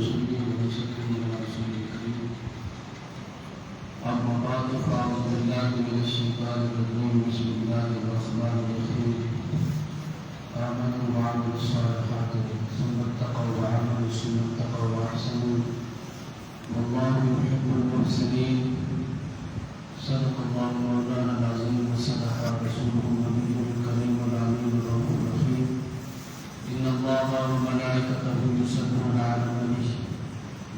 ونصلي ونسلم على رسول الكريم أما بعد فأعوذ بالله من الشيطان الرجيم بسم الله الرحمن الرحيم آمنوا وعملوا الصالحات ثم اتقوا وعملوا ثم اتقوا وأحسنوا والله يحب المحسنين صدق الله مولانا العظيم وصدق رسوله النبي الكريم العليم الرؤوف الرحيم إن الله وملائكته يصلون على النبي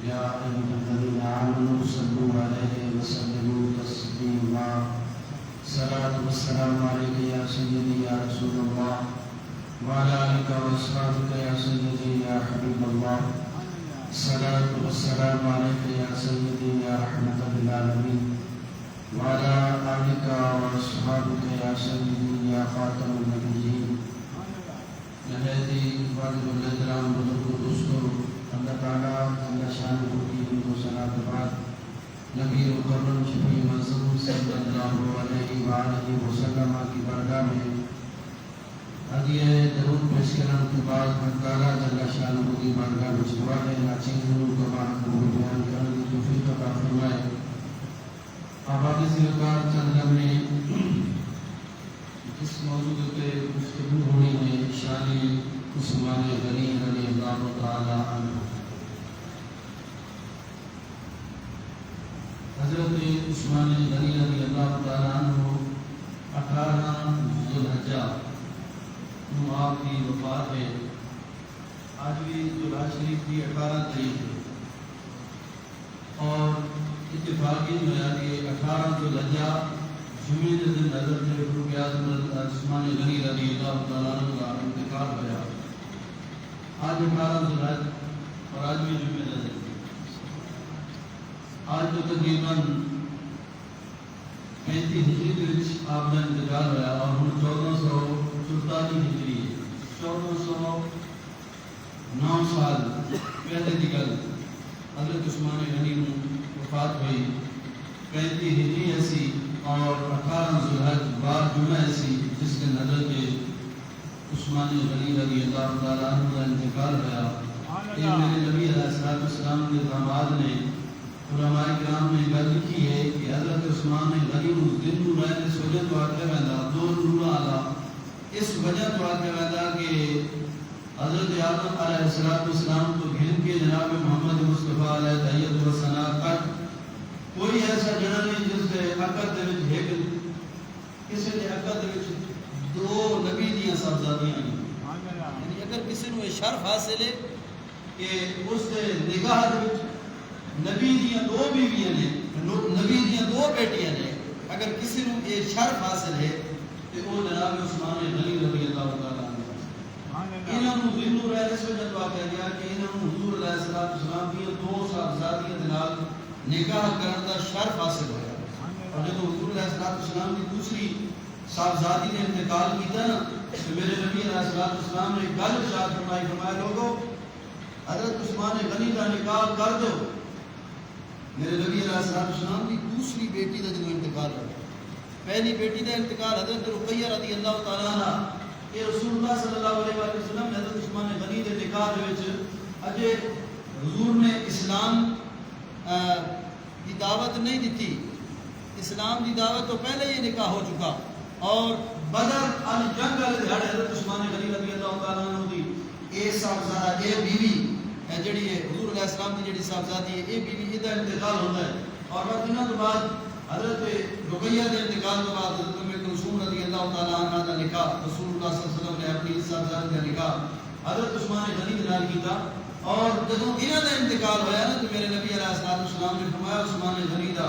يا أيها الذين آمنوا صلوا عليه وسلموا تسليما الصلاة والسلام عليك يا سيدي يا رسول الله وعلى آلك وأصحابك يا سيدي يا حبيب الله الصلاة والسلام عليك يا سيدي يا رحمة للعالمين وعلى آلك وأصحابك يا سيدي يا خاتم النبيين نهدي فاضل الإكرام بزرگ دوستو اللہ تعالیٰ اللہ شان کی کو صلاۃ بعد نبی مکرم شفیع معصوم صلی اللہ علیہ وآلہ وسلم کی بارگاہ میں ہدیہ درود پیش کرنے کے بعد اللہ تعالیٰ اللہ شان کی بارگاہ میں سوال ناچیز کو بیان کرنے کی توفیق عطا فرمائے. آبادی سرکار چند لمحے اس موضوع پہ گفتگو ہونی ہے شان عثمان غنی رضی اللہ تعالی عنہ. حضرت عثمان غنی رضی اللہ تعالی عنہ 18 ذوالحجہ آپ کی وفات ہے. آج بھی ذوالحجہ شریف کی 18 تاریخ ہے اور اتفاقی جو ہے کہ 18 ذوالحجہ جمعے کے دن نظر سے فاروق اعظم عثمان غنی رضی اللہ تعالیٰ عنہ کا انتقال ہوا. آج 18 ذوالحجہ اور آج بھی جمعے نظر. آج تو تقریباً 35 ہجری کے آپ کا انتقال ہوا اور ہم 1444 ہجری 1409 سال پہلے کی گل حضرت عثمان غنی کو وفات ہوئی. 35 ہجری ایسی اور 18 ذوالحجہ بار جمعہ ایسی جس کے نظر کے عثمان غنی رضی اللہ تعالیٰ عنہ کا انتقال ہوا. یہ میرے نبی علیہ السلام کے داماد نے علماء کرام نے گل لکھی ہے کہ حضرت عثمان غنی کو دن کو رہنے سوجہ تو آتے ویدا دو نور آلا اس وجہ تو آتے ویدا کہ حضرت آدم علیہ السلام تو گھن کے جناب محمد مصطفیٰ علیہ تحیت و ثنا تک کوئی ایسا جنا نہیں جس سے عقد دے وچ ایک کسی نے عقد دے وچ دو نبی دیاں صاحبزادیاں ہیں. یعنی اگر کسی نو یہ شرف حاصل ہے کہ اس دے نگاہ دے وچ نبی دیاں دو بیویاں نے نبی دیاں دو بیٹیاں نے اگر کسی نو یہ شرف حاصل ہے تو وہ جناب عثمان غنی رضی اللہ تعالیٰ عنہ. انہاں نو ذنو رہے اس وجہ تو کہہ دیا کہ انہاں نو حضور علیہ السلام دی دو صاحبزادیاں دے نال نکاح کرنے کا شرف حاصل ہوا. اور جب حضور علیہ السلام کی دوسری صاحبزادی نے انتقال کیا نا تو میرے نبی علیہ السلام نے گل ارشاد فرمائی فرمایا لوگو حضرت عثمان غنی کا نکاح کر دو. میرے نبی علیہ السلام کی دوسری بیٹی کا جو انتقال ہوا. پہلی بیٹی کا انتقال حضرت رقیہ رضی اللہ تعالیٰ عنہ یہ رسول اللہ صلی اللہ علیہ وسلم نے حضرت عثمان غنی کے نکاح وچ اجے حضور نے اسلام کی دعوت نہیں دیتی. اسلام کی دعوت تو پہلے ہی نکاح ہو چکا اور بدر جنگ والے دہاڑے حضرت عثمان غنی رضی اللہ تعالیٰ عنہ دی اے صاحبزادہ اے بیوی جڑی ہے حضور علیہ السلام کی جڑی صاحبزادی ہے اے بیوی دا انتقال ہوتا ہے. اور بعد دنوں کے بعد حضرت رقیہ کے انتقال کے بعد حضرت ام کلثوم رضی اللہ تعالیٰ عنہ کا نکاح رسول اللہ صلی اللہ علیہ وسلم نے اپنی صاحبزادی کا نکاح حضرت عثمان غنی کے نال کیتا. اور جب انہوں کا انتقال ہوا نا تو میرے نبی علیہ السلام نے فرمایا عثمان غنی کا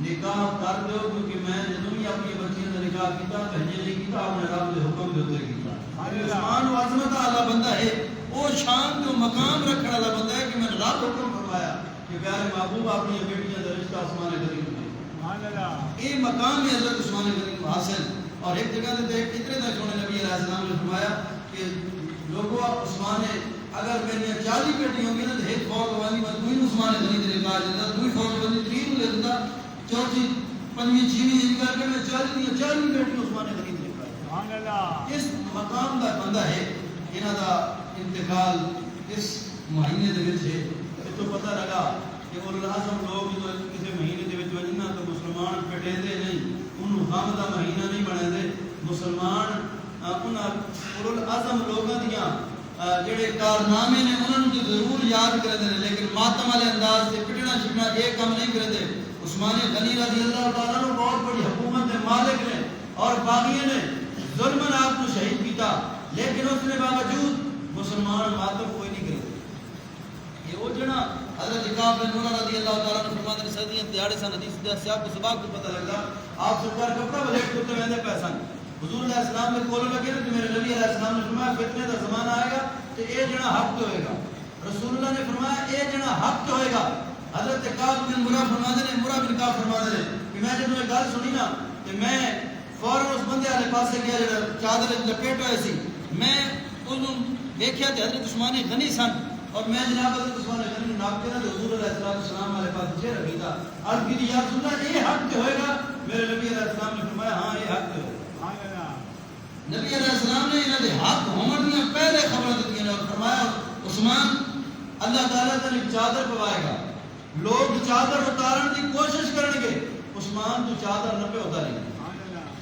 نکاح کر دو کیونکہ میں جدوں بھی اپنی بچیاں کا نکاح کیتا کہیں نہیں کیتا اپنے رب کے حکم کے اوپر کیتا. عثمان و عظمت والا بندہ ہے وہ شان جو مقام رکھنے والا بندہ ہے کہ میں رب حکم فرمایا کہ پیارے محبوب اپنی بیٹیاں کا رشتہ عثمان غنی کو دے. یہ مقام ہے حضرت عثمان غنی کو حاصل. اور ایک جگہ سے اتنے تک سونے نبی علیہ السلام نے فرمایا کہ لوگوں عثمان اگر میری 40 بیٹی ہوں گی نا تو ایک فوج والی میں دوئی عثمان غنی دے نکاح دیتا دوئی فوج والی 3 لے دیتا چوتھی پنجویں چھویں یہ کر کے میں 40 بیٹی عثمان غنی دے نکاح. اس مقام کا بندہ ہے. انہاں دا انتقال اس مہینے دے وچ ہے تو پتہ لگا کہ اولو العزم لوگ جو کسی مہینے دے وچ وجنا تو مسلمان پٹیندے نہیں انہوں غم دا مہینہ نہیں بناندے مسلمان انہاں اولو العزم لوگاں دیاں جڑے کارنامے نے انہوں نے ضرور یاد کرتے ہیں لیکن ماتم والے انداز سے پٹنا چھپنا ایک کام نہیں کرتے. عثمان غنی رضی اللہ تعالیٰ عنہ بہت بڑی حکومت کے مالک نے اور باغیوں نے ظلمن آپ کو شہید کیتا لیکن اس نے باوجود مسلمان ماتم کوئی نہیں کرتے. یہ وہ جنا حضرت کعب بن عمر رضی اللہ تعالیٰ عنہ فرماتے ہیں صدیاں دیہاڑے سن حدیث دے سیاق کو سباق کو پتہ لگا آپ سرکار کپڑا بلیٹ کرتے ویندے پیسہ حضور علیہ السلام نے کولو لگے کہ میرے نبی علیہ السلام نے فرمایا فتنے کا زمانہ آئے گا تو اے جنا حق ہوئے گا. رسول اللہ نے فرمایا اے جنا حق ہوئے گا. حضرت کعب بن مرہ فرماتے ہیں مرہ بن کعب فرماتے ہیں کہ میں جب یہ گل سنی نا کہ میں فوراً اس بندے والے پاسے گیا جڑا چادر لپیٹ ہوئے سی میں انہوں دیکھیا تے حضرت عثمان غنی سن اور میں جناب حضرت عثمان غنی ناب کے نا حضور علیہ السلام والے پاس چہرہ رکھی تھا عرض کی یا رسول اللہ یہ حق ہوئے گا. میرے نبی علیہ السلام نے فرمایا ہاں یہ حق ہوئے گا. نبی علیہ السلام نے انہوں نے حق ہومن دیا پہلے خبر دیتی اور فرمایا عثمان اللہ تعالیٰ تنے چادر پوائے گا لوگ چادر اتارن کی کوشش کریں گے عثمان تو چادر نہ پہ اتاری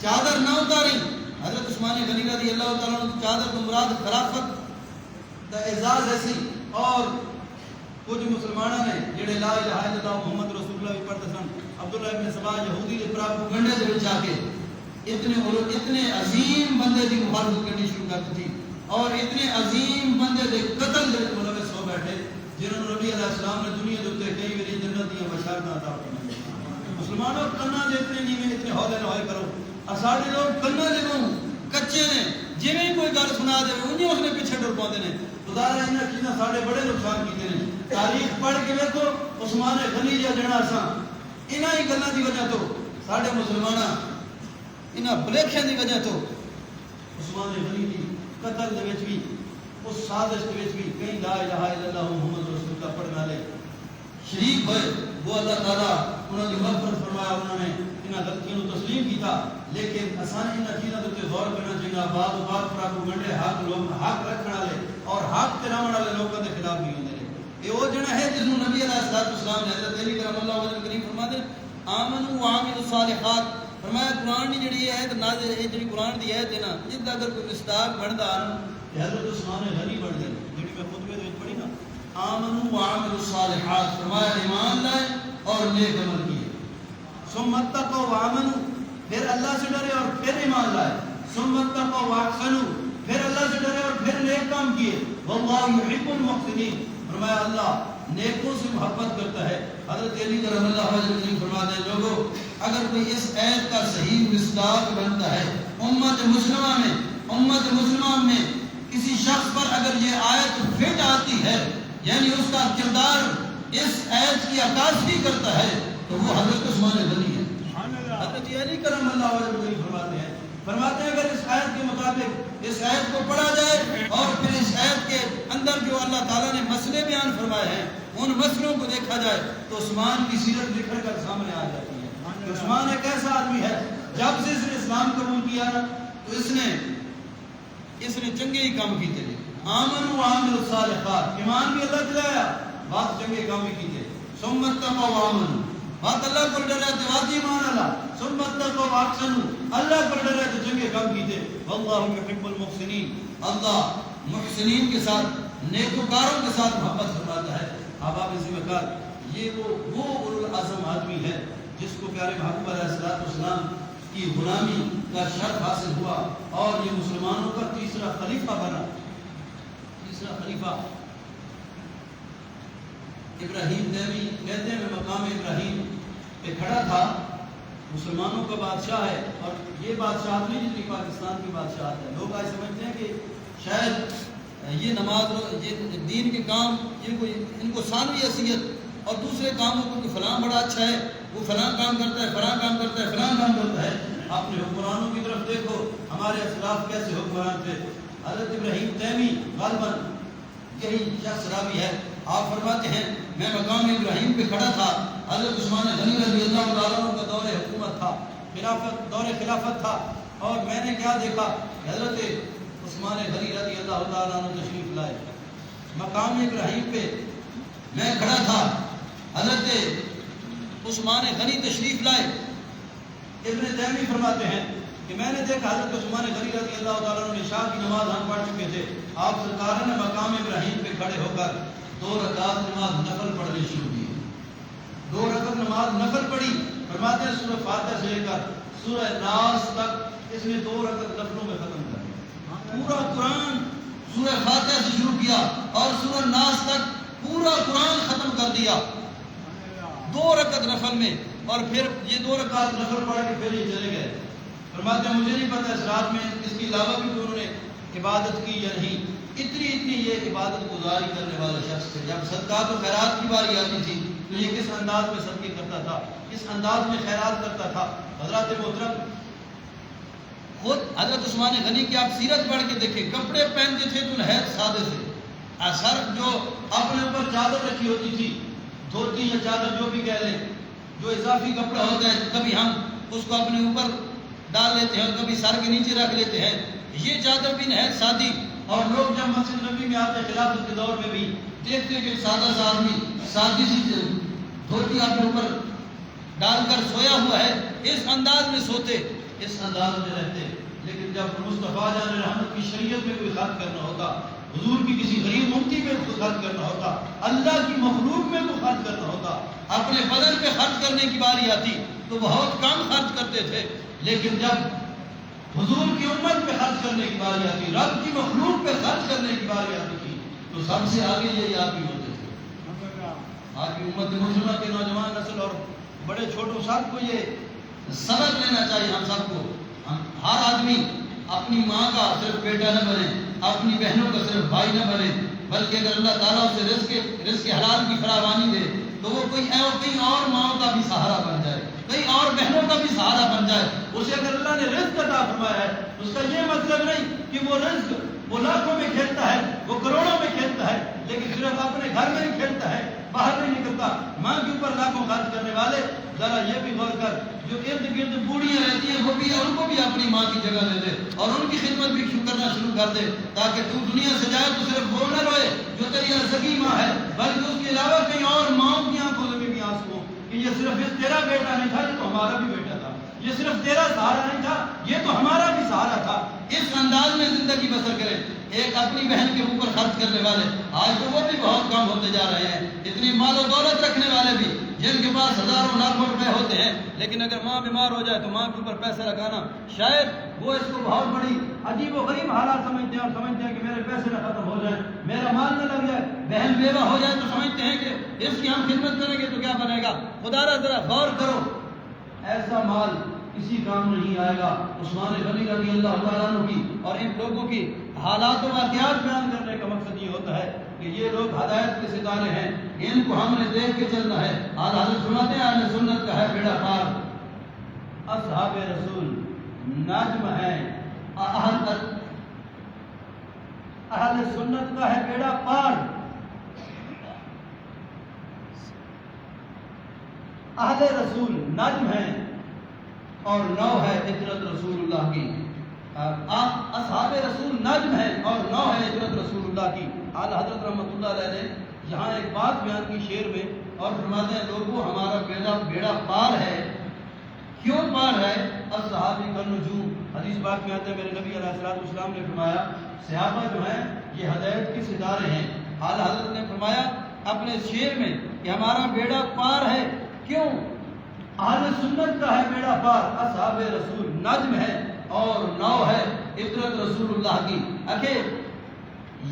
چادر نہ اتاری. حضرت عثمان غنی رضی اللہ تعالیٰ عنہ چادر کو مراد خلافت دا اعزاز ایسی اور کچھ مسلمانوں نے جڑے لا الہ الا اللہ محمد رسول اللہ پڑھتے سن عبداللہ ابن سبا یہودی کے پراپیگنڈے دے وچ آ کے اتنے عظیم بندے کی مخالفت کرنی شروع کر دی اور اتنے عظیم بندے دے قتل دے ملوث ہو بیٹھے جنہوں نے نبی علیہ السلام نے دنیا کے اوپر کئی بار جنت دی بشارت عطا فرمائی. مسلمانوں کنا دے اتنے نیویں اتنے ہولے نہ ہوئے کرو اساڈے لوگ کنا دے نوں کچے نے جویں کوئی گل سنا دے اونجے اس نے پیچھے ٹر پاندے نے. خدا را انہاں چیزاں ساڈے بڑے نقصان کیتے نے. تاریخ پڑھ کے دیکھو عثمان غنی جڑا اساں انہاں ہی گلاں دی وجہ تو ساڈے مسلماناں انہاں بلیکھیاں دی وجہ تو عثمان غنی دی قتل دے وچ بھی اس سازش دے وچ بھی کئی لا الہ الا اللہ محمد رسول اللہ پڑھن والے شریک ہوئے. وہ اللہ تعالیٰ انہوں نے مغفرت فرمایا انہوں نے انہاں غلطیوں کو تسلیم کیتا لیکن اساں انہاں چیزاں تے غور کرنا چاہیے. بعض اوقات پراپیگنڈے حق لوگ حق رکھن والے اور حق تے رہن والے لوگوں دے خلاف بھی ہوندے نے. یہ وہ جنا ہے جس نوں نبی علیہ السلام نے حضرت علی کرم اللہ وجہ کریم فرماتے ہیں آمنوا وعملوا الصالحات. فرمایا قرآن کی جڑی ہے نازل ہے جڑی قرآن دی ہے نا اس دا اگر کوئی مستاق بندا حضرت عثمان غنی بن گئے جڑی میں خطبے وچ پڑھی نا آمنوا وعملوا الصالحات. فرمایا ایمان لائے اور نیک عمل کیے. ثم اتقوا وآمنوا پھر اللہ سے ڈرے اور پھر ایمان لائے. ثم اتقوا واحسنوا پھر اللہ سے ڈرے اور پھر نیک کام کیے. واللہ یحب المحسنین. فرمایا اللہ نیکوں سے محبت کرتا ہے. حضرت علی کرم اللہ وجہ فرماتے ہیں لوگوں اگر کوئی اس آیت کا صحیح مصداق بنتا ہے امت مسلمہ میں کسی شخص پر اگر یہ آیت فٹ آتی ہے یعنی اس کا کردار اس آیت کی عکاسی کرتا ہے تو وہ حضرت عثمان غنی ہے. حضرت علی کرم اللہ وجہ فرماتے ہیں اگر اس آیت کے مطابق اس آیت کو پڑھا جائے اور پھر اس آیت کے اندر جو اللہ تعالیٰ نے مسئلے بیان فرمائے ہیں ان مسئلوں کو دیکھا جائے تو عثمان کی سیرت نکھر کر سامنے آ جاتی ہے. عثمان ایک ایسا آدمی ہے جب سے اس نے اسلام قبول کیا نا تو اس نے چنگے ہی کام کیتے ہیں. آمنوا وعملوا الصالحات ایمان بھی اللہ دلایا بات چنگے کام بھی کیتے. ثم اتقوا وآمنوا بات اللہ کو ڈرا تو واجب ایمان اللہ. ثم اتقوا واحسنوا اللہ کو ڈرا تو چنگے کام کیتے. واللہ یحب المحسنین اللہ محسنین کے ساتھ نیکوکاروں کے ساتھ محبت فرماتا ہے. احباب ذمہ یہ وہ اولو العزم آدمی ہے جس کو پیارے محبوب علیہ السلام کی غلامی کا شرف حاصل ہوا اور یہ مسلمانوں کا تیسرا خلیفہ بنا. تیسرا خلیفہ ابراہیم تیمی کہتے ہیں میں مقام ابراہیم پہ کھڑا تھا. مسلمانوں کا بادشاہ ہے اور یہ بادشاہت نہیں جتنی پاکستان کی بادشاہت ہے. لوگ آج سمجھتے ہیں کہ شاید یہ نماز یہ دین کے کام ان کو ثانوی حیثیت اور دوسرے کاموں کو کہ فلاں بڑا اچھا ہے وہ فلاں کام کرتا ہے فلاں کام کرتا ہے فلاں کام کرتا ہے. اپنے حکمرانوں کی طرف دیکھو ہمارے اسلاف کیسے حکمران تھے. حضرت ابراہیم تیمی غالباً یہی شخص راوی ہے. آپ فرماتے ہیں میں مقام ابراہیم پہ کھڑا تھا. حضرت عثمان غنی رضی اللہ تعالیٰ عنہ کا دور حکومت تھا دور خلافت تھا اور میں نے کیا دیکھا حضرت عثمان غنی رضی اللہ تعالیٰ عنہ تشریف لائے. مقام ابراہیم پہ میں کھڑا تھا، حضرت عثمان غنی تشریف لائے۔ ابن تیمیہ فرماتے ہیں کہ میں نے دیکھا حضرت عثمان غنی رضی اللہ تعالیٰ عنہ عشاء کی نماز ہم پڑھ چکے تھے، آپ سرکار نے مقام ابراہیم پہ کھڑے ہو کر 2 رکعت نماز نفل پڑھنے شروع کی، 2 رکعت نماز نفل پڑھی۔ فرماتے ہیں سورہ فاتحہ سے لے کر سورہ ناس تک اس نے 2 رکعت نفلوں میں ختم کر دیا۔ پورا قرآن سورہ فاتحہ سے شروع کیا اور سورہ ناس تک پورا قرآن ختم کر دیا 2 رکعت نفل میں، اور پھر یہ 2 رکعت نفل پڑھ کے پھر یہ چلے گئے۔ فرماتے ہیں مجھے نہیں پتا اس رات میں اس کے علاوہ بھی انہوں نے عبادت کی یا نہیں، اتنی یہ عبادت گزاری کرنے والا شخص تھے۔ جب صدقات و خیرات کی باری آتی تھی تو یہ کس انداز میں صدقے کرتا تھا، کس انداز میں خیرات کرتا تھا۔ حضرات محترم، خود حضرت عثمان غنی کی آپ سیرت پڑھ کے دیکھیں، کپڑے پہنتے تھے تو نہایت سادے سے، سر جو اپنے اوپر چادر رکھی ہوتی تھی، دھوتی یا چادر جو بھی کہہ لیں، جو اضافی کپڑا ہوتا ہے کبھی ہم اس کو اپنے اوپر ڈال لیتے ہیں اور کبھی سر کے نیچے رکھ لیتے ہیں، یہ چادر بھی نہایت سادی۔ اور لوگ جب مسجد نبی میں آتے خلافت کے دور میں بھی دیکھتے کہ سادہ سا آدمی سادی سی دھوتی اپنے اوپر ڈال کر سویا ہوا ہے، اس انداز میں سوتے، اس انداز میں رہتے۔ لیکن جب مصطفیٰ جان رحمت کی شریعت میں کوئی خرچ کرنا ہوتا، حضور کی کسی غریب امتی پہ کوئی خرچ کرنا ہوتا، اللہ کی مخلوق میں کوئی خرچ کرنا ہوتا، اپنے بدن پہ خرچ کرنے کی باری آتی تو بہت کم خرچ کرتے تھے۔ لیکن جب حضور کی امت پہ خرچ کرنے کی باری آتی، رب کی مخلوق پہ خرچ کرنے کی باری آتی تھی تو سب سے آگے یہی آپ ہی ہوتے تھے۔ آج کی امت مسلمہ کے نوجوان نسل اور بڑے چھوٹوں سب کو یہ سبق لینا چاہیے، ہم سب کو۔ ہر آدمی اپنی ماں کا صرف بیٹا نہ بنے، اپنی بہنوں کا صرف بھائی نہ بنے، بلکہ اگر اللہ تعالیٰ اسے رزق حلال کی فراوانی دے تو وہ کئی اور ماؤں کا بھی سہارا بن جائے، کئی اور بہنوں کا بھی سہارا بن جائے۔ اسے اگر اللہ نے رزق عطا فرمایا ہے اس کا یہ مطلب نہیں کہ وہ رزق وہ لاکھوں میں کھیلتا ہے، وہ کروڑوں میں کھیلتا ہے، لیکن صرف اپنے گھر میں ہی کھیلتا ہے، باہر نہیں نکلتا۔ ماں کے اوپر لاکھوں خرچ کرنے والے ذرا یہ بھی غور کر، جو ارد گرد بوڑھیاں رہتی ہیں وہ بھی ان کو بھی اپنی ماں کی جگہ دے دے اور ان کی خدمت بھی کرنا شروع کر دے، تاکہ تو دنیا سے جائے تو صرف وہ نہ روئے جو تیری سگی ماں ہے، بلکہ اس کے علاوہ کئی اور ماؤں کی آنکھوں میں بھی آنسو ہو کہ یہ صرف اس تیرا بیٹا نہیں تھا، یہ تو ہمارا بھی بیٹا تھا، یہ صرف تیرا سہارا نہیں تھا، یہ تو ہمارا بھی سہارا تھا۔ اس انداز میں زندگی بسر کریں۔ ایک اپنی بہن کے اوپر خرچ کرنے والے آج تو وہ بھی بہت کم ہوتے جا رہے ہیں۔ اتنی مال و دولت رکھنے والے بھی جن کے پاس ہزاروں لاکھوں روپے ہوتے ہیں، لیکن اگر ماں بیمار ہو جائے تو ماں کے اوپر پیسہ لگانا شاید وہ اس کو بہت بڑی عجیب و غریب حالات سمجھتے ہیں، اور سمجھتے ہیں کہ میرے پیسے نہ ختم ہو جائیں، میرا مال نہ لگ جائے۔ بہن بیوہ ہو جائے تو سمجھتے ہیں کہ اس کی ہم خدمت کریں گے تو کیا بنے گا۔ خدا را ذرا غور کرو، ایسا مال کسی کام نہیں آئے گا۔ عثمان غنی رضی اللہ تعالیٰ عنہ کی اور ان لوگوں کی حالات و واقعات بیان کرنے کا مقصد یہ ہوتا ہے کہ یہ لوگ ہدایت کے ستارے ہیں، ان کو ہم نے دیکھ کے چلنا ہے۔ آج حضرت سناتے ہیں اہل سنت کا ہے بیڑا پار، اصحاب رسول نجم ہے، اہل سنت کا ہے بیڑا پار، اہل رسول نجم ہے اور نو ہے عطرت رسول اللہ کی۔ اصحاب رسول نجم ہے اور نو ہے عطرت رسول اللہ کی۔ اعلی حضرت رحمۃ اللہ علیہ نے یہاں ایک بات بیان کی شعر میں، اور فرماتے ہیں لوگوں ہمارا بیڑا پار ہے۔ کیوں پار ہے؟ اصحاب النجوم، حدیث پاک میں آتا ہے میرے نبی علیہ الصلوۃ والسلام نے فرمایا صحابہ جو ہیں یہ ہدایت کے ستارے ہیں۔ اعلی حضرت نے فرمایا اپنے شعر میں کہ ہمارا بیڑا پار ہے۔ کیوں؟ اہل سنت کا ہے بیڑا پار، اصحاب رسول نجم ہے اور نو ہے عطرت رسول اللہ کی۔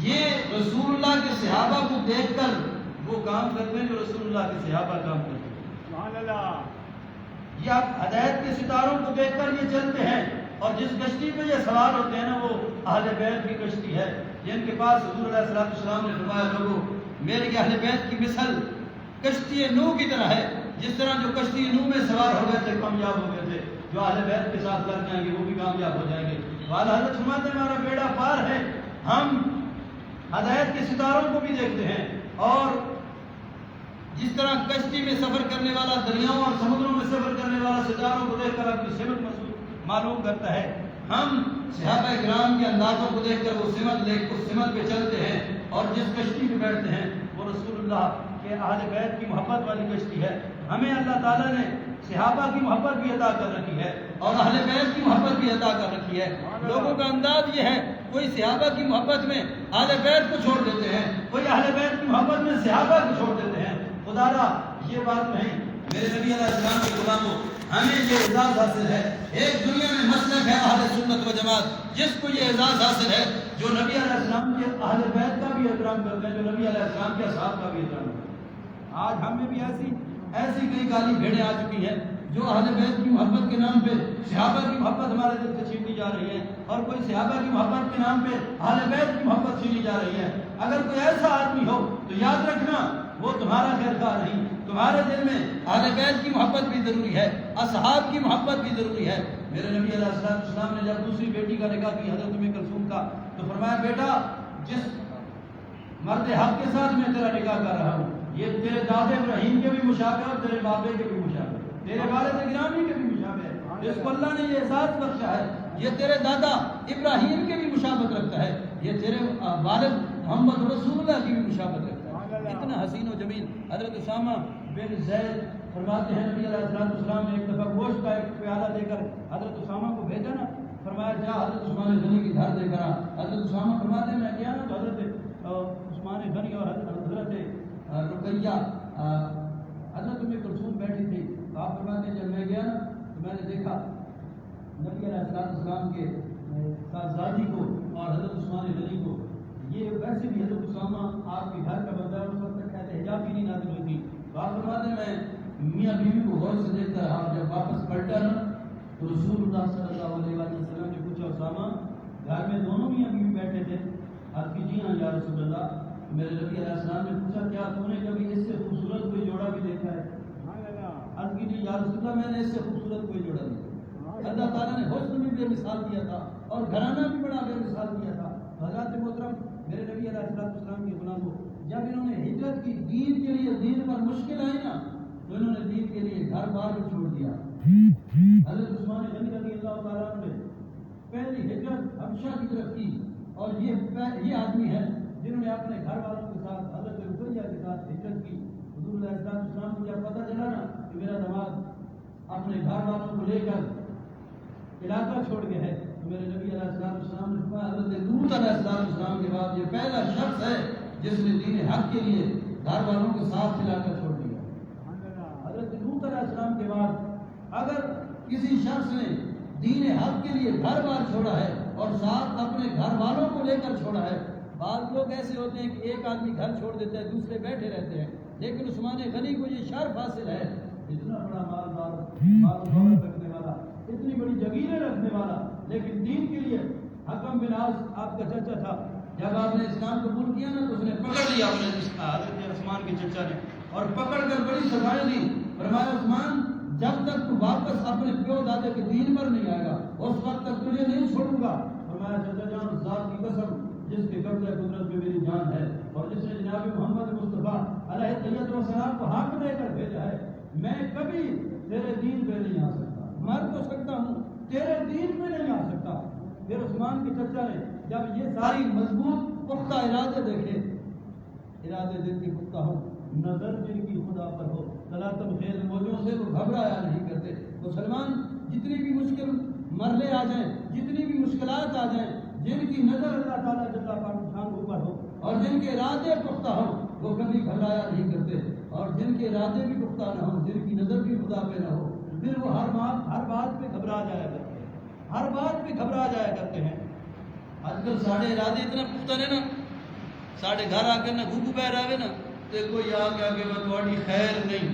یہ رسول اللہ کے صحابہ کو دیکھ کر وہ کام کرتے ہیں جو رسول اللہ کے صحابہ کام کرتے ہیں۔ سبحان اللہ۔ یہ آپ ہدایت کے ستاروں کو دیکھ کر یہ چلتے ہیں، اور جس کشتی پہ یہ سوار ہوتے ہیں نا وہ اہل بیت کی کشتی ہے، جن کے پاس حضور علیہ الصلوۃ والسلام نے فرمایا لوگوں میرے اہل بیت کی مثل کشتی نوح کی طرح ہے۔ جس طرح جو کشتی نوح میں سوار ہو گئے تھے کامیاب ہو گئے تھے، جو اہل بیت کے ساتھ لگ جائیں گے وہ بھی کامیاب ہو جائیں گے۔ اعلیٰ حضرت فرماتے ہیں ہمارا بیڑا پار ہے، ہم ہدایت کے ستاروں کو بھی دیکھتے ہیں، اور جس طرح کشتی میں سفر کرنے والا دریاؤں اور سمندروں میں سفر کرنے والا ستاروں کو دیکھ کر اپنی سمت معلوم کرتا ہے، ہم صحابہ کرام کے اندازوں کو دیکھ کر وہ سمت پہ چلتے ہیں، اور جس کشتی پہ بیٹھتے ہیں وہ رسول اللہ کے اہل بیت کی محبت والی کشتی ہے. ہمیں اللہ تعالیٰ نے صحابہ کی محبت بھی عطا کر رکھی ہے اور اہل بیت کی محبت بھی عطا کر رکھی ہے. لوگوں کا انداز یہ ہے کوئی صحابہ کی محبت میں اہل بیت کو چھوڑ دیتے ہیں, کوئی اہل بیت کی محبت میں صحابہ کو چھوڑ دیتے ہیں. خدا را یہ بات نہیں. میرے نبی علیہ السلام کے غلاموں, ہمیں یہ اعزاز حاصل ہے. ایک دنیا میں مسلک ہے اہل سنت و جماعت, جس کو یہ اعزاز حاصل ہے جو نبی علیہ السلام کے اہل بیت کا بھی احترام کرتے ہیں, جو نبی علیہ السلام کے اصحاب کا بھی احترام کرتے ہیں. آج ہم میں بھی ایسی کئی کالی بھیڑیں آ چکی ہیں جو اہل بیت کی محبت کے نام پہ صحابہ کی محبت ہمارے دل سے چھینی جا رہی ہے, اور کوئی صحابہ کی محبت کے نام پہ اہل بیت کی محبت چھینی جا رہی ہے. اگر کوئی ایسا آدمی ہو تو یاد رکھنا وہ تمہارا خیر خواہ نہیں. تمہارے دل میں اہل بیت کی محبت بھی ضروری ہے, اصحاب کی محبت بھی ضروری ہے. میرے نبی علیہ السلام نے جب دوسری بیٹی کا نکاح کی حضرت ام کلثوم کا, تو فرمایا بیٹا جس مرد حق کے ساتھ میں تیرا نکاح کر رہا ہوں یہ تیرے دادے ابراہیم کے بھی مشابہ ہے اور تیرے بابے کے بھی مشابہ ہے, تیرے والد گرامی کے بھی مشابہ ہے. جس کو اللہ نے یہ احساس بخشا ہے یہ تیرے دادا ابراہیم کے بھی مشابہت رکھتا ہے, یہ تیرے والد محمد رسول اللہ کی بھی مشابہت رکھتا ہے. اتنا حسین و جمیل. حضرت اسامہ بن زید فرماتے ہیں نبی علیہ السلام نے ایک دفعہ گوشت کا ایک پیالہ دے کر حضرت اسامہ کو بھیجا نا, فرمایا جا حضرت عثمان غنی کی گھر دے کر آ. حضرت اسامہ فرماتے ہیں میں گیا نا تو حضرت عثمان غنی اور حضرت رقیہ حضرت ام کلثوم بیٹھی تھی. تو آپ فرماتے ہیں جب میں گیا نا تو میں نے دیکھا نبی علیہ السلام کے صاحبزادی کو اور حضرت عثمان غنی کو. یہ ویسے بھی حضرت اسامہ آپ کے گھر کا بندہ ہے, اس وقت تک کہتے حجاب بھی نہیں نازل ہوئی تھی. تو آپ فرماتے ہیں میں میاں بیوی کو غور سے دیکھ کر آپ جب واپس پلٹا نا تو رسول اللہ صلی اللہ علیہ وسلم نے پوچھا اسامہ گھر میں دونوں میاں بیوی بیٹھے تھے؟ آپ کی جی ہاں یا رسول اللہ. میرے نبی علیہ السلام نے پوچھا کیا تم نے کبھی اس سے خوبصورت کوئی جوڑا بھی دیکھا ہے؟ آپ کی جی یا رسول اللہ میں نے اس سے خوبصورت کوئی جوڑا نہیں. اللہ تعالیٰ نے حسن بھی بے مثال دیا تھا اور گھرانہ بھی بڑا بے مثال دیا تھا. حضرات محترم میرے نبی علیہ السلام کے غلاموں, جب انہوں نے ہجرت کی دین کے لیے, دین پر مشکل آئی نا تو انہوں نے دین کے لیے گھر بار کو چھوڑ دیا. حضرت عثمان غنی رضی اللہ تعالیٰ عنہ نے پہلی ہجرت حبشہ کی طرف کی, اور یہ آدمی ہے جنہوں نے اپنے گھر والوں کے ساتھ حضرت رقیہ کے ساتھ ہجرت کی. حضور علیہ السلام کو جب پتہ چلا نا کہ میرا دماغ اپنے گھر والوں کو لے کر علاقہ چھوڑ گیا ہے, تو میرے نبی علیہ السلام نے فرمایا حضرت لوط علیہ السلام کے بعد یہ پہلا شخص ہے جس نے دین حق کے لیے گھر والوں کے ساتھ علاقہ چھوڑ دیا. حضرت لوط علیہ السلام کے بعد اگر کسی شخص نے دین حق کے لیے گھر بار چھوڑا ہے اور ساتھ اپنے گھر والوں کو لے کر چھوڑا ہے. بعض لوگ ایسے ہوتے ہیں کہ ایک آدمی گھر چھوڑ دیتا ہے دوسرے بیٹھے رہتے ہیں, لیکن عثمان غنی کو یہ شرف حاصل ہے, اتنا بڑا مال دولت رکھنے والا, اتنی بڑی جگیریں رکھنے والا, لیکن دین کے لیے. حکم بن عاص آپ کا چچا تھا, جب آپ نے اسلام قبول کیا نا تو اس نے پکڑ لیا اپنے حضرت عثمان کے چچا نے اور پکڑ کر بڑی سزائیں دی. فرمایا عثمان جب تک تو واپس اپنے پیو دادے کے دین پر نہیں آئے گا اس وقت تک تجھے نہیں چھوڑوں گا. فرمایا چچا جان ذات کی قسم جس کے قبضہ قدرت میں میری جان ہے اور جس نے جناب محمد مصطفیٰ علیہ السلام کو حق دے کر بھیجا ہے, میں کبھی تیرے دین پہ نہیں آ سکتا. مر تو سکتا ہوں, تیرے دین پہ نہیں آ سکتا. پھر عثمان کے چچا نے جب یہ ساری مضبوط پختہ ارادے دیکھے, ارادے دل کی پختہ ہو, نظر دل کی خدا پر ہو, تلاطم خیز موجوں سے وہ گھبرایا نہیں کرتے. مسلمان جتنی بھی مشکل مرلے آ جائیں, جتنی بھی مشکلات آ جائیں, جن کی نظر اللہ تعالیٰ جل شان اوپر ہو اور جن کے ارادے پختہ ہوں وہ کبھی گھبرایا نہیں کرتے, اور جن کے ارادے بھی پختہ نہ ہوں, جن کی نظر بھی خدا پہ نہ ہو, پھر وہ ہر بات پہ گھبرا جایا کرتے ہیں, ہر بات پہ گھبرا جایا کرتے ہیں. آج کل ساڑھے ارادے اتنا پختہ نے نا, ساڑھے گھر آ کر نہ گھگو بہ رہے نا تو کوئی آ کے وہ تھوڑی خیر نہیں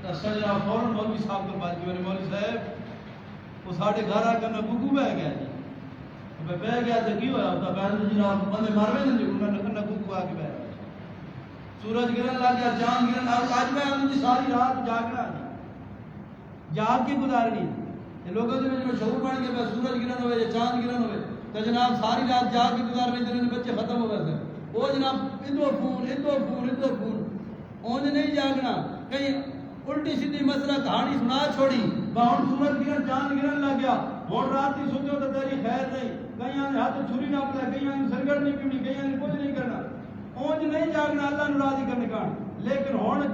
سجنا فوراً مولوی صاحب کو بات کی, میرے مولوی صاحب وہ ساڑھے گھر آ کر نہ گھگو بہ گیا جی, میں بہ گیا تو کی ہوا ہوتا پہلے جناب بندے مارے نا جی نہ گھگو آ کے بہ گیا, سورج گرن لگ گیا, چاند گرن. آج میں ہم ساری رات جاگنا جاگ کے گزارنی. لوگوں کے شعور بن کے سورج گرہن ہوئے یا چاند گرہن ہوئے تو جناب ساری رات جاگ کے گزارنے جنہوں نے بچے ختم ہو گئے تھے وہ جناب ادھر فون اونج نہیں جاگنا. کہیں الٹی سیدھی مسئلہ کہانی سنا چھوڑی, باہر سورج گرہن چاند گرہن لگ گیا, اور رات کی سوچو تو تیری خیر نہیں. کہیں ہاتھ چھری نہ پڑے, کہیں سرگڑ نہیں پیڑی, کہیں کچھ نہیں کرنا.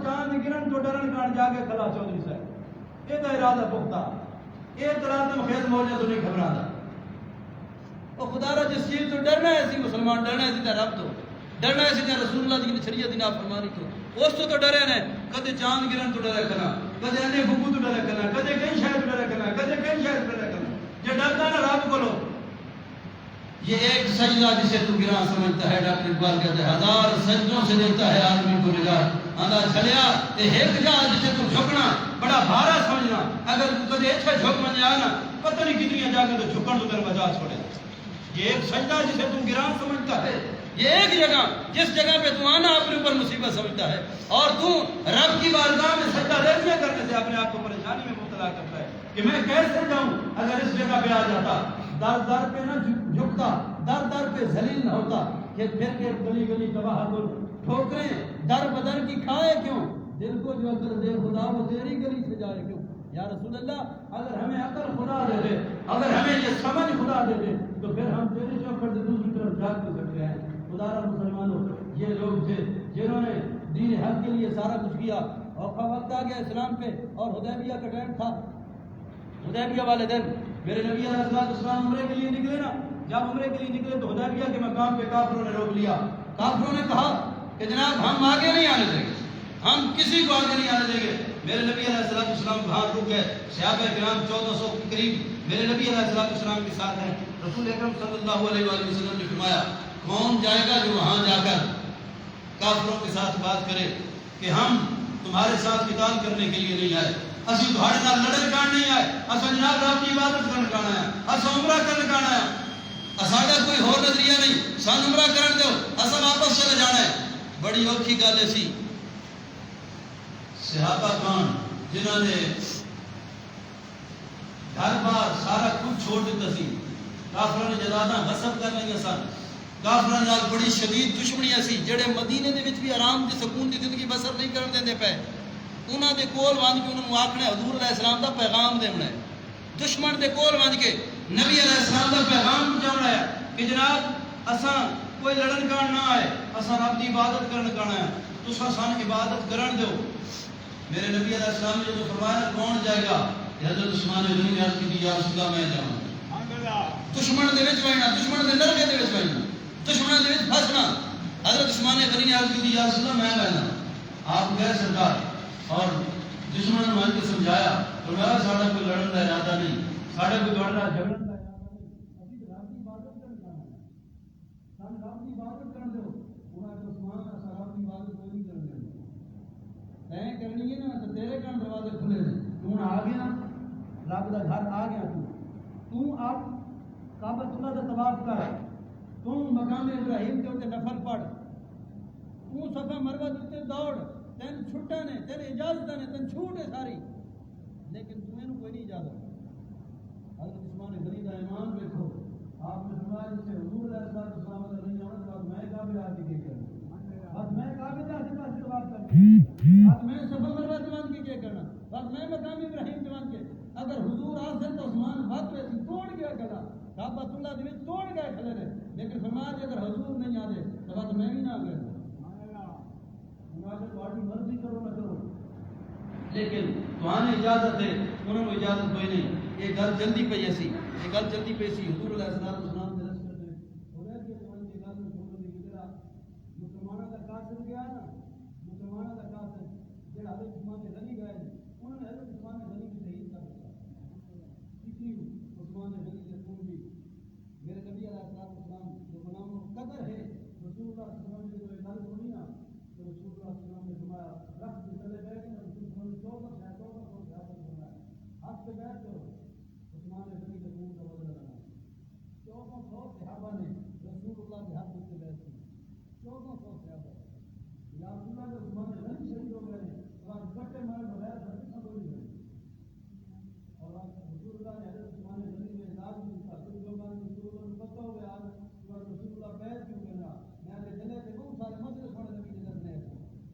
چاند گرن تو ڈرن کان جا کے کھلا چودھری صاحب یہ تو ارادہ پختہ یہ تلاتم خیز موجہ تو نہیں گھبرا دا اور خدا را جس چیز تو ڈرنا ہے اسی مسلمان ڈرنا ہے اسی تا رب تو ڈرنا ہے اسی تا رسول اللہ دی شریعت دی نافرمانی تو اس تو ڈرے نے کدے چاند گرن تو ڈرے کنا کدے انے بھوکو تو ڈرے کنا کدے کہیں شاید ڈرے کنا کدے کہیں شاید ڈرے کنا جے ڈرتا نا رب کو لو یہ ایک سجدہ جسے تو گراں سمجھتا ہے ڈاکٹر اقبال کہتے ہیں 1000 سجدوں سے دیتا ہے آدمی کو نجات آندھا چھڑیا تے ایک جا جسے تو جھکنا بڑا بھارا سمجھنا اگر کدے اچھا جھک من آنا پتہ نہیں کتنی جا کے تو جھکن تو تیرے بجا چھوڑے یہ ایک سجدہ جسے تو گراں سمجھتا ہے یہ ایک جگہ جس جگہ پہ تو آنا اپنے اوپر مصیبت سمجھتا ہے اور تو رب کی بارگاہ میں سجدہ ریزیاں کرنے سے اپنے آپ کو پریشانی میں مبتلا کرتا ہے کہ میں کیسے جاؤں اگر اس جگہ پہ آ جاتا در در پہ نہ جھکتا در در پہ ذلیل نہ ہوتا کہ پھر کے گلی گلی تباہ کر ٹھوکریں در بدر کی کھائے کیوں دل کو جو عقل دے خدا وہ تیری گلی سے جائے کیوں یا رسول اللہ اگر ہمیں عقل خدا دے دے اگر ہمیں یہ سمجھ خدا دے دے تو پھر ہم تیرے چوکھٹ سے دوسری طرف جا کے سکتے ہیں خدا را مسلمانوں یہ لوگ تھے جنہوں نے دین حق کے لیے سارا کچھ کیا اور وقت آ گیا اسلام پہ اور حدیبیہ کا ٹائم تھا حدیبیہ والے دن میرے نبی علیہ السلام عمرے کے لیے نکلے نا جب عمرے کے لیے نکلے تو حدیبیہ کے مقام پہ کافروں نے روک لیا کافروں نے کہا کہ جناب ہم آگے نہیں آنے دیں گے ہم کسی کو آگے نہیں آنے دیں گے میرے نبی علیہ السلام وہاں رک گئے صحابہ کرام 1400 کے قریب میرے نبی علیہ السلام کے ساتھ ہیں رسول اکرم صلی اللہ علیہ وآلہ وسلم نے فرمایا کون جائے گا جو وہاں جا کر کافروں کے ساتھ بات کرے کہ ہم تمہارے ساتھ قتال کرنے کے لیے نہیں آئے اسی تمہارے نال لڑن کان نہیں آئے اسا جناب رب کی عبادت کرن کان آیا اسا عمرہ کرن کان آیا اساڈا کوئی ہور نظریہ نہیں سان عمرہ کرن دیو اسا واپس چلے جانا ہے بڑی اوکھی گل ہے سی صحابہ کان جنہاں نے گھر بار سارا کچھ چھوڑ دیتا سی کافروں نے جداداں غصب کر لیں سن کافروں نال بڑی شدید دشمنی سی جڑے مدینے دے وچ بھی آرام تے سکون دی زندگی بسر نہیں کرن دیندے پے انہاں دے کول وانج کے انہاں نوں آکھنا حضور علیہ السلام دا پیغام دینا ہے دشمن دے کول وانج کے نبی علیہ السلام دا پیغام پہنچانا ہے کہ جناب اساں کوئی لڑن کان نہ آئے اساں رب دی عبادت کرن کان آیا تساں سان عبادت کرن دیو میرے نبی علیہ السلام نے جو فرمایا کون جائے گا حضرت عثمان غنی نے عرض کی یا رسول اللہ میں جاؤں دشمن دے وچ وینا دشمن دے نرغے دے وچ وینا دشمن دے وچ پھسنا حضرت عثمان غنی نے عرض کی یا رسول اللہ میں وینا آپ گئے سرکار اور دشمن نے کے سمجھایا فرمایا ساڈا کوئی لڑن کا ارادہ نہیں ساڈا کوئی لڑنا جھگڑن کا ارادہ نہیں ابھی رب کی عبادت کرنا ہے سان رب کی عبادت کرن دو انہاں نے عثمان اسا رب کی عبادت کوئی نہیں کرن دے تے کرنی ہے نا تے تیرے کان دروازے کھلے نے تو آ گیا رب دا گھر آ گیا تو اب کعبۃ اللہ دا طواف کر تو مقام ابراہیم کے اوتے نفل پڑھ تو صفا مروہ تے دوڑ تین چھٹا نے تین اجازت نے تین چھوٹ ہے ساری لیکن تمہیں کوئی نہیں اجازت حضرت عثمان غنی کا ایمان دیکھو آپ نے فرمایا جس سے حضور علیہ السلام نے نہیں آنا تو میں کعبے آ کے کرنا بس میں کعبے جا کے پاس طواف کرنا بس میں صفا مروہ جوان کے کیا کرنا بس میں مقام ابراہیم جوان کے اگر حضور آ سن تو عثمان بات ویسی توڑ گیا گلا کعبۃ اللہ دے توڑ گئے کھلے نے لیکن فرمایا کہ اگر حضور نہیں آ دے تو بس میں بھی نہ آ گیا مرضی کرو نہ کرو لیکن تمہیں اجازت ہے انہوں نے اجازت کوئی نہیں یہ گل جلدی پئی سی یہ گل جلدی پئی سی حضور علیہ السلام نے رسول نے ہو کہ تمہیں یہ گل چھوڑ دی کہ مسلمانوں کا قاتل گیا نا مسلمانوں کا قاتل جو حضرت عثمان غنی گئے انہوں نے حضرت عثمان غنی کی شہید کر دیا کسی عثمان غنی کے خون بھی میرے نبی علیہ السلام جو غلاموں قدر ہے رسول اللہ صلی اللہ علیہ وسلم نے جو گل سنی نا تو رسول اللہ صلی اللہ علیہ وسلم نے فرمایا رخ سے چلے گئے کہ رسول اللہ نے 1400 فرمایا حق سے بیٹھ کرو عثمان غنی کے خون کا بدلہ لینا 1400 صحابہ نے رسول اللہ کے ہاتھ سے بیٹھ کی 1400 صحابہ یا رسول اللہ کے عثمان غنی شہید ہو گئے اور کٹے مارے بغیر دھرتی نہ بولی گئی اور رسول اللہ نے حضرت عثمان غنی میں اعزاز بھی تھا کچھ لوگوں نے رسول اللہ کو پتہ ہو گیا رسول اللہ بیعت کیوں کرنا میں نے جلے کے بہت سارے مسئلے سونے نبی نظر نے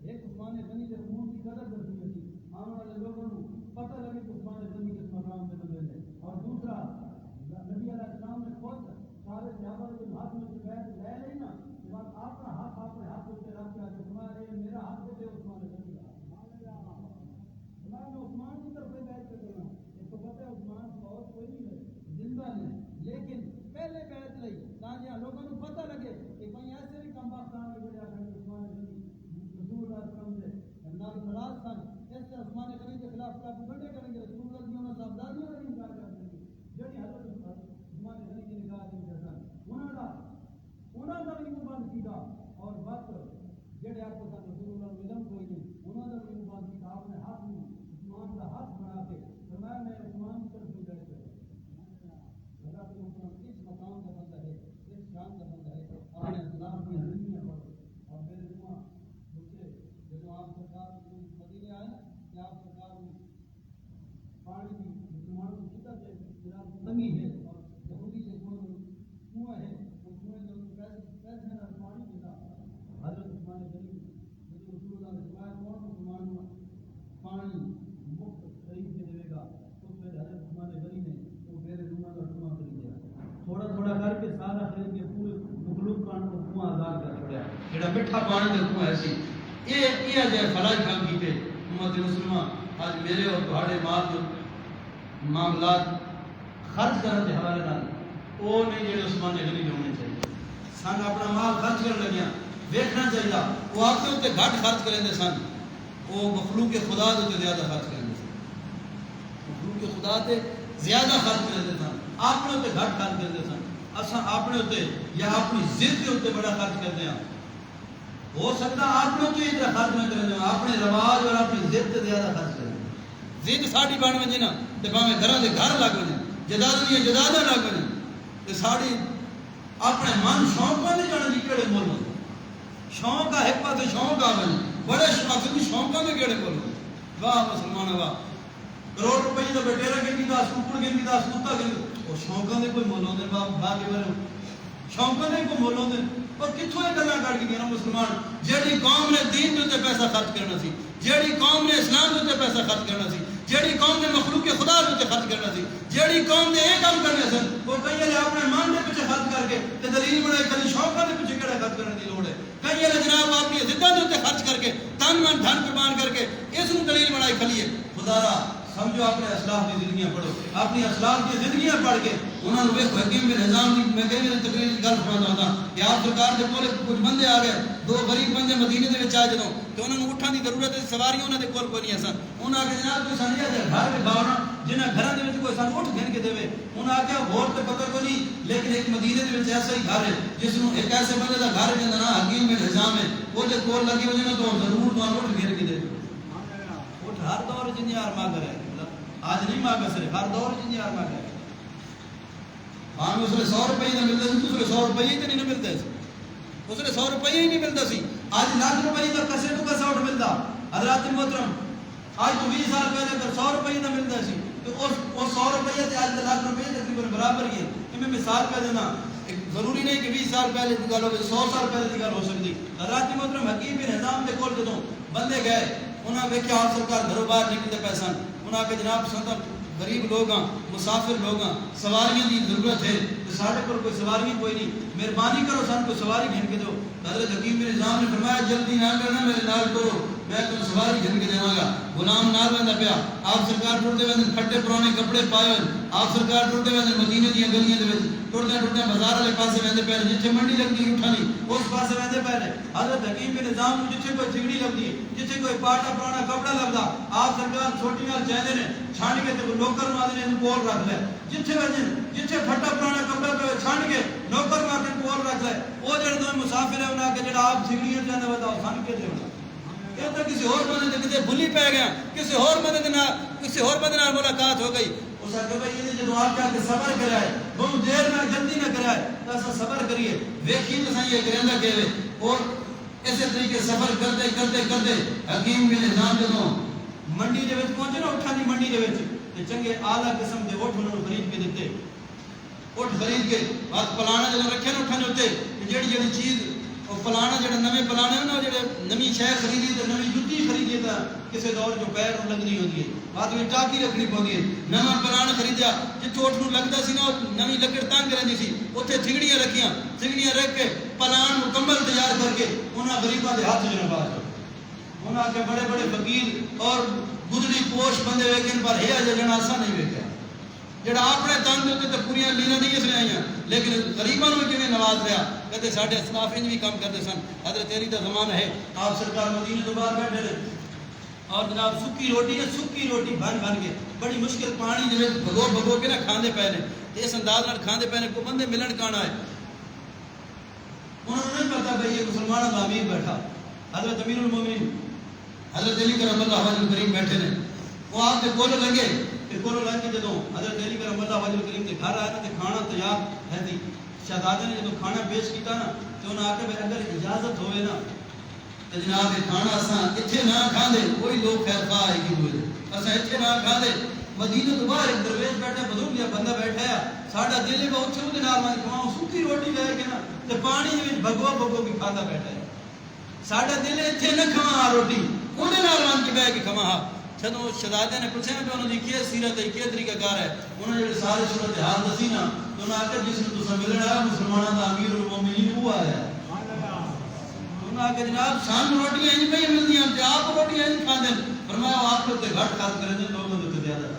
ایک عثمان غنی کے خون کی قدر کرتی تھی آنے والے لوگوں کو پتہ لگے کہ عثمان غنی کس مقام پہ بندے ہیں اور دوسرا نبی علیہ السلام نے خود سارے صحابہ کے ہاتھ میں سے بیعت لے لی نا کہ بعد آپ کا ہاتھ اپنے ہاتھ سے رکھ کے فرمایا یہ میرا ہاتھ دے عثمان غنی کا کنواں آزاد کر چھوڑیا جڑا میٹھا پانی دے کنواں ہے سی یہ جے فلاح کام کیتے امت مسلمہ آج میرے اور تہاڈے مال جو معاملات خرچ کرنے کے حوالے نال وہ نہیں جڑے عثمان غنی ہونے چاہیے سن اپنا مال خرچ کر لگیا دیکھنا چاہیے وہ آپ کے اتنے گھٹ خرچ کریں سن وہ مخلوق خدا دے زیادہ خرچ کریں سن مخلوق خدا تے زیادہ خرچ کریں سن اپنے اتنے گھٹ خرچ کریں سن اصا اپنے اتنے یا اپنی ضد کے اتنے بڑا خرچ کرتے ہیں ہو سکتا اپنے اتنے اتنا خرچ نہ کریں اپنے رواج اور اپنی ضد سے زیادہ خرچ کریں ضد ساری بن وجے نا تو باویں گھر کے گھر لگ وجے جداد دیا جداد لگ وجے تو ساری اپنے من شوق میں نہیں جانا جی کہڑے مول شوق ہے ایک پاس شوق آ بنے بڑے شوق شوقوں میں کہڑے مول واہ مسلمان واہ کروڑ روپئے کا بٹیرا گنی دس ککڑ گنی دس کتا گنی وہ شوقوں کے کوئی مول ہوتے باقی بارے شوقوں کے کوئی مول ہوتے اور کتوں یہ گلاں کر کے گیا مسلمان جیڑی قوم نے دین کے پیسہ خرچ کرنا سی جیڑی قوم نے اسلام کے پیسہ خرچ کرنا سی جیڑی قوم نے مخلوق خدا کے خرچ کرنا سی جیڑی قوم نے یہ کام کرنے سن وہ کئی اپنے من کے پیچھے خرچ کر کے دلیل بنائی کبھی شوقوں کے پیچھے کہڑا خرچ کرنے کی لوڑ ہے کئی جناب اپنی ضدوں کے خرچ کر کے تن من دھن قربان کر کے اس دلیل بنائی کھلیے خدا را سمجھو اپنے اسلاف کی زندگیاں پڑھو اپنی اسلاف کی زندگیاں پڑھ کے انہوں نے ویکھو حکیم بن حزام میں کئی میری تقریر کی گل سنا چاہتا کہ آپ سرکار کے کول کچھ بندے آ گئے دو غریب بندے مدینے دے وچ آ جدوں کہ انہوں نے اٹھن دی ضرورت ہے سواریاں انہاں دے کول کوئی نہیں سن انہاں آ کے جناب کوئی سنیا دے گھر کے باونا جنہاں گھراں دے وچ کوئی سن اٹھ گھن کے دیوے انہاں آ کے ہور تے پتہ کوئی نہیں لیکن ایک مدینے دے وچ ایسا ہی گھر ہے جس نوں ایک ایسے بندے دا گھر جندا نا حکیم بن حزام ہے او دے کول لگی وجہ نہ تو ضرور تو اٹھ گھن کے دے اٹھ ہر دور جنی یار مانگ رہا ہے آج نہیں مانگا صرف ہر دور جنی یار مانگا ہے ہاں اس نے 100 روپے نہ ملتا سی دوسرے 100 روپے ہی نہیں ملتے سی اس نے 100 روپے ہی نہیں ملتا سی آج لاکھ روپے کا کسے تو کسا اٹھ ملتا حضرات محترم آج تو 20 سال پہلے اگر 100 روپے نہ ملتا سی تو اس 100 روپے سے آج لاکھ روپے تقریباً برابر ہی ہے میں مثال پہ دینا ضروری نہیں کہ 20 سال پہلے کی گل ہو 100 سال پہلے کی گل ہو سکتی حضرات محترم حکیم بن حزام دے کول جدوں بندے گئے انہاں ویکھیا آپ سرکار گھروں باہر نکلتے پیسہ انہاں کے جناب سنتا غریب لوگ ہیں مسافر لوگ ہیں سواریاں کی ضرورت ہے تو سارے کو کوئی سواری کوئی نہیں مہربانی کرو سن کو سواری گھن کے دو حضرت حکیم بن حزام نے فرمایا جلدی نہ کرنا میرے نال کرو میں تم سواری گھن کے دیواں گا غلام نال بندا پیا آپ سرکار ٹرتے ویندے پھٹے پرانے کپڑے پائے آپ سرکار ٹرتے ویندے مدینے دی گلیاں دے وچ ٹرتے ٹرتے بازار والے پاسے ویندے پے جتھے منڈی لگدی اٹھانی اس پاسے ویندے پے حضرت حکیم بن حزام نوں جتھے کوئی چگڑی لگدی جتھے کوئی پاٹا پرانا کپڑا لگدا آپ سرکار چھوٹی نال چاہندے نے چھانڈ کے تے نوکر مادے نے کول رکھ لے جتھے وجن جتھے پھٹا پرانا کپڑا پے چھانڈ کے نوکر مادے کول رکھ لے او جڑے دو مسافر ہے انہاں کے جڑا آپ چگڑیاں چاہندے بتاؤ سن کے دے یہ تو کسی اور بندے تے کتے بھلی پے گیا کسی اور بندے نال ملاقات ہو گئی اس کہ بھائی یہ جدوں آپ جا کے صبر کرائے بہت دیر میں جلدی نہ کرائے تو صبر کریے دیکھیے تو صحیح کریندا کہ اور ایسے طریقے سفر کرتے کرتے کرتے حکیم بن حزام جدوں منڈی دے وچ پہنچے نا اٹھاں دی منڈی دے وچ تے چنگے اعلی قسم دے اٹھ انہاں نوں خرید کے دتے اٹھ خرید کے بعد پلانا جدوں رکھے نا اٹھاں دے اوتے جڑی چیز اور پلانا جڑا نویں پلانے نا جڑے نویں شے خریدی تے نویں جُتی خریدی تے کسے دور جو پیر نوں لگدی ہوندی ہے بعد وچ ٹاکی رکھنی پوندی ہے نواں پلانا خریدیا جتھے اٹھ نوں لگدا سی نا نویں لکڑ تنگ رہندی سی اوتھے تھگڑیاں رکھ کے پلان مکمل تیار کر کے انہاں غریباں دے ہاتھ وچ پا دو انہاں کے بڑے بڑے فقیر اور گدڑی پوش بندے ویکھن پر ہے جڑا اساں نہیں ویکھیا جڑا اپنے تن دے تے پوریاں لینا نہیں اس آئیاں لیکن غریباں نوں کیویں نواز لیا کہتے ساڈے اسلاف انج بھی کام کرتے سن حضرت علی دا زمانہ ہے آپ سرکار مدینے تو باہر بیٹھے رہے اور جناب سکی روٹی بن کے بڑی مشکل پانی دے وچ بھگو کے نہ کھاندے پے نے اس انداز نال کھاندے پے نے کوئی بندے ملن کان آئے انہوں نے نہیں پتا بھئی یہ مسلمانوں دا امیر بیٹھا حضرت امیر المومنین حضرت علی کرم اللہ وجہ کریم بیٹھے نے وہ آپ کے کول لگے کہ کول لگ کے جدوں حضرت علی کرم اللہ وجہ کریم دے گھر آئے نا تے کھانا تیار ہے تھی شہزادے نے جدوں کھانا پیش کیتا نا تے انہاں آ کے اگر اجازت ہوئے نا تے جناب یہ کھانا اساں ایتھے نہ کھاندے کوئی لوگ خیر خواہ ہے کہ ہوئے اساں ایتھے نہ کھاندے مدینے تو باہر ایک درویش بیٹھا بزرگ یا بندہ بیٹھا ہے ساڈا دل ہے اوتھے اودے نال میں کھاواں سکی روٹی لے کے نا تے پانی دے وچ بھگو کے کھاندا بیٹھا ہے ساڈا دل ایتھے نہ کھاواں روٹی اودے نال مان کے بیٹھ کے کھاواں جدوں شہزادے نے پوچھا کہ انہاں دی کی سیرت ہے کی طریقہ کار ہے انہاں نے سارے صورت حال دسی نا تو انہاں کہ جس نے تساں ملن آیا مسلماناں دا امیر المومنین وہ آیا انہوں نے کہا جناب سان روٹیاں انج پہ ملتی ہیں آپ روٹیاں انج کھا دیں فرمایا آپ کے اتنے گھٹ خرچ کریں دیں لوگوں کے زیادہ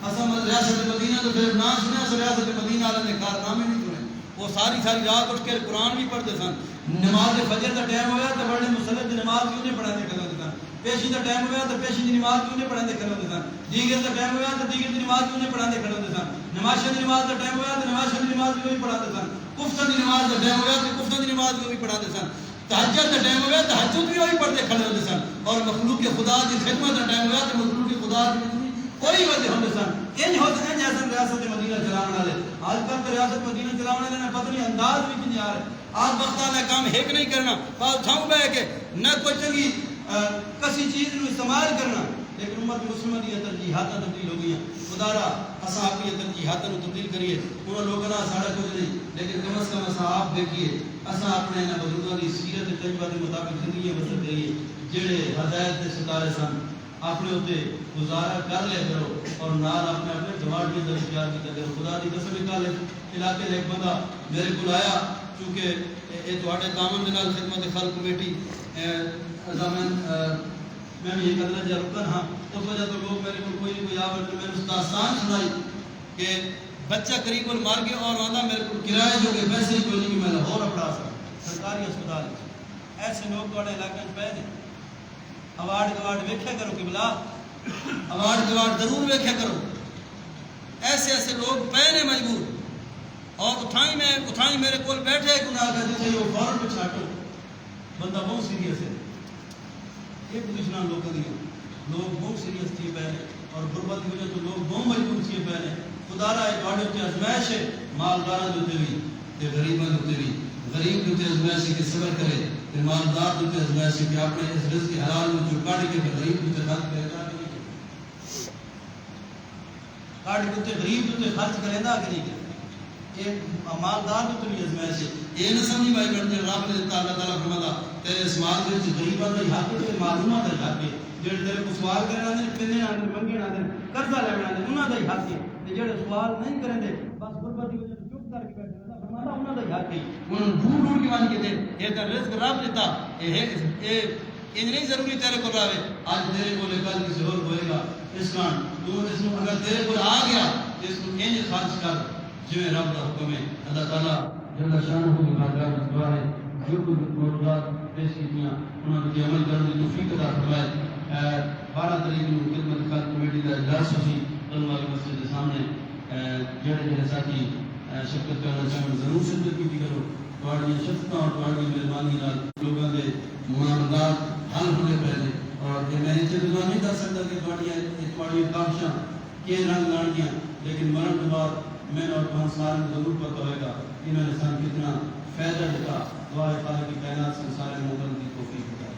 اصل ریاست مدینہ تو پھر نہ سنے ریاست مدینہ والے نے کارنامے نہیں سنے وہ ساری رات اٹھ کے قرآن بھی پڑھتے سن نماز فجر کا ٹائم ہوا تو بڑے مسلط نماز کیوں نہیں پڑھاتے کھلوتے سن پیشی کا ٹائم ہوا تو پیشی کی نماز کیوں نہیں پڑھاتے کھلوتے سن دیگر کا ٹائم ہوا تو دیگر کی نماز کیوں نہیں پڑھاتے کھلوتے سن نماز کی نماز کا ٹائم ہوا تو نماز کی نماز کیوں نہیں پڑھاتے سن کفتہ کی نماز کا ٹائم ہوا تو کفتہ کی نماز کیوں نہیں پڑھاتے سن تہجد کا ٹائم ہوا تو تہجد بھی وہی پڑھتے کھڑے ہوتے سن اور مخلوق کے خدا کی خدمت کا ٹائم ہوا تو مخلوق کے خدا کی کوئی وجہ ہوتے سن ان ہوتے ہیں جیسے ریاست مدینہ چلانے والے آج کل تو ریاست مدینہ چلانے والے نے پتہ نہیں انداز بھی نہیں آ رہے آج وقت نے کام ہیک نہیں کرنا پاس تھاؤں بہ کے نہ کوئی چنگی کسی چیز کو استعمال کرنا لیکن امت مسلمہ کی ترجیحات تبدیل ہو گئی ہیں خدا را اساں اپنی ترجیحات کو تبدیل کریے انہوں لوگوں نے ساڑھا کچھ نہیں لیکن کم از کم اساں آپ دیکھیے اساں اپنے انہاں بزرگوں کی سیرت تجربہ کے مطابق زندگی بسر کریے جڑے ہدایت کے ستارے سن اپنے اتنے گزارا کر لے کرو اور نال اپنے اپنے جماعت کے اندر اختیار کی کرو خدا کی قسم نکالے علاقے ایک بندہ میرے کو آیا چونکہ یہ تھوڑے دامن کے نال خدمت خلق کمیٹی میں بھی یہ کرنا جا رکن ہاں اس وجہ تو لوگ میرے کو کوئی کوئی آور تو میں نے داستان سنائی کہ بچہ قریب مار گیا اور آدھا میرے کو کرایہ جو کہ پیسے ہی کوئی نہیں کہ میں لاہور اپڑا سکتا سرکاری اسپتال ایسے لوگ تھوڑے علاقے میں پہ دیں اوارڈ گوارڈ ویکھیا کرو قبلہ اوارڈ گوارڈ ضرور ویکھیا کرو ایسے ایسے لوگ پے نے مجبور اور اتھائی میرے کول بیٹھے گناہ کا جسے وہ فوراً پہ چھاٹو بندہ بہت سیریس ہے یہ پوزیشن لوگوں دیا لوگ بہت سیریس تھے پہلے اور غربت کی وجہ تو لوگ بہت مجبور تھے پہلے خدا را ایک واڈے کی ازمائش ہے مالدار ہوتے بھی تے غریباں ہوتے بھی غریب ہوتے ازمائش کے صبر کرے تے مالدار ہوتے ازمائش کہ اپنے اس رزق حلال میں جو کاٹ کے غریب ہوتے خرچ کرے گا کاٹ کے غریب ہوتے خرچ کرے گا کہ نہیں یہ مالدار تو بھی ازمائش ہے یہ نہ سمجھی بھائی کرتے رب نے دیتا اللہ تعالیٰ فرماتا تیرے اس مال کے وچ غریباں دا حق ہے معلومات دا حق ہے جڑے تیرے کو سوال کرنا دے پینے آندے منگے نہ دے قرضہ لینا دے انہاں دا حق ہے تے جڑے سوال نہیں کرن دے بس غربت دی وجہ سے چپ کر کے بیٹھے اللہ فرماتا انہاں دا حق ہے انہاں ڈھونڈ ڈھونڈ کے مان کے دے یہ تے رزق رب دیتا اے ان نہیں ضروری تیرے کو راوے آج تیرے کو کل کسی اور ہوئے گا اس کان تو اس کو اگر تیرے کو آ گیا اس کو انج خرچ کر جو رب کا حکم ہے اللہ تعالیٰ جل شانہ کی بارگاہ میں دعا ہے جو کچھ موجودات پیش کیتیاں انہوں نے عمل کرنے کی توفیق عطا فرمائے 12 تاریخ کو خدمت خلق کمیٹی کا اجلاس ہوئی علم والی مسجد کے سامنے جڑے ساتھی شرکت کرنا چاہتے ضرور شرکت کی کرو تھوڑی شفقت اور تھوڑی مہربانی نال لوگوں کے معاملات حل ہونے پہلے اور یہ میں یہ دعا نہیں کر سکتا کہ تھوڑی کاوشاں کے رنگ لانیاں لیکن مرن کے بعد میں اور سارے ضرور پتہ ہوئے گا انہوں نے انسان کتنا فائدہ دیتا دعا خالق کی کائنات سے سارے مغرب کی توفیق ہوتا ہے